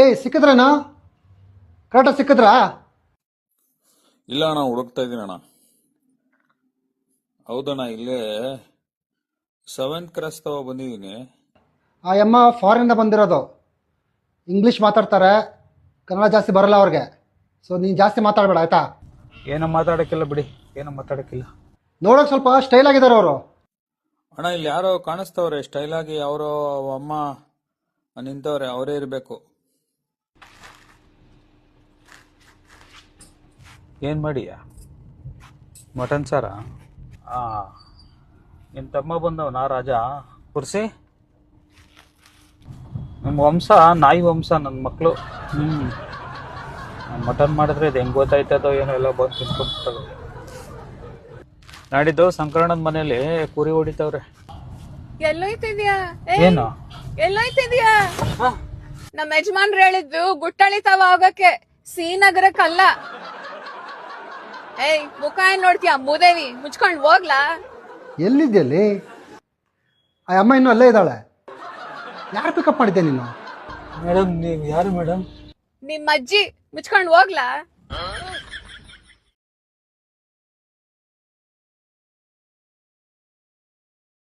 ಏಯ್ ಸಿಕ್ಕಿದ್ರೇನಾ? ಕರೆಕ್ಟಾಗಿ ಸಿಕ್ಕಿದ್ರಾ? ಇಲ್ಲ ಅಣ್ಣ, ಹುಡುಕ್ತಾ ಇದ್ದೀನಿ ಅಣ್ಣ. ಹೌದಣ್ಣ, ಇಲ್ಲೇ 7th ಕ್ರಾಸ್ ತಗೋ ಬಂದಿದ್ದೀನಿ. ಆ ಅಮ್ಮ ಫಾರಿನಿಂದ ಬಂದಿರೋದು. ಇಂಗ್ಲೀಷ್ ಮಾತಾಡ್ತಾರೆ, ಕನ್ನಡ ಜಾಸ್ತಿ ಬರಲ್ಲ ಅವ್ರಿಗೆ. ಸೊ ನೀನು ಜಾಸ್ತಿ ಮಾತಾಡಬೇಡ ಆಯ್ತಾ? ಏನೋ ಮಾತಾಡೋಕ್ಕಿಲ್ಲ ಬಿಡಿ, ಏನೋ ಮಾತಾಡೋಕ್ಕಿಲ್ಲ. ನೋಡೋಕೆ ಸ್ವಲ್ಪ ಸ್ಟೈಲ್ ಆಗಿದ್ದಾರೆ ಅವರು. ಅಣ್ಣ, ಇಲ್ಲಿ ಯಾರೋ ಕಾಣಿಸ್ತವ್ರೆ ಸ್ಟೈಲ್ ಆಗಿ, ಅವರೋ ಅಮ್ಮ ನಿಂತವ್ರೆ, ಅವರೇ ಇರಬೇಕು. ಏನು ಮಾಡಿಯಾ? ಮಟನ್ ಸಾರಾ? ಹಾಂ, ನಿಮ್ಮ ತಮ್ಮ ಬಂದವನಾ ರಾಜ ಕುರ್ಸಿ? ನಿಮ್ಮ ವಂಶ ನಾಯಿ ವಂಶ, ನನ್ನ ಮಕ್ಕಳು. ಮಟನ್ ಮಾಡಿದ್ರೆ ಇದು ಹೆಂಗೆ ಗೊತ್ತಾಯ್ತದೋ ಏನೋ, ಎಲ್ಲ ಬಂದು ತಿನ್ಕೊಂಡ್ಬಿಟ್ಟದು. ನಾಡಿದ್ದು ಸಂಕರಣದ ಮನೇಲಿ ಕುರಿ ಹೊಡಿತವ್ರೆ. ಎಲ್ಲೋಯ್ತಿದ್ಯಾ? ಏನು ಎಲ್ಲೋಯ್ತಿದ್ಯಾ? ನಮ್ಮ ಯಜಮಾನ್ರು ಹೇಳಿದ್ದು ಗುಟ್ಟಳಿತಾವ ಹೋಗಕ್ಕೆ, ಶ್ರೀನಗರಕ್ಕಲ್ಲ. ಏಯ್, ಮುಖ ಏನ್ ನೋಡ್ತೀಯ ಮೂದೇವಿ? ಮುಚ್ಕೊಂಡ್ ಹೋಗ್ಲಾ? ಎಲ್ಲಿದ್ದಲ್ಲಿ? ಆ ಅಮ್ಮ ಇನ್ನೂ ಅಲ್ಲೇ ಇದ್ದಾಳೆ. ಯಾರು ಪಿಕಪ್ ಮಾಡಿದ್ದೆ ನೀನು? ಮೇಡಮ್, ನೀವು ಯಾರು ಮೇಡಮ್? ನಿಮ್ ಅಜ್ಜಿ, ಮುಚ್ಕೊಂಡ್ ಹೋಗ್ಲಾ?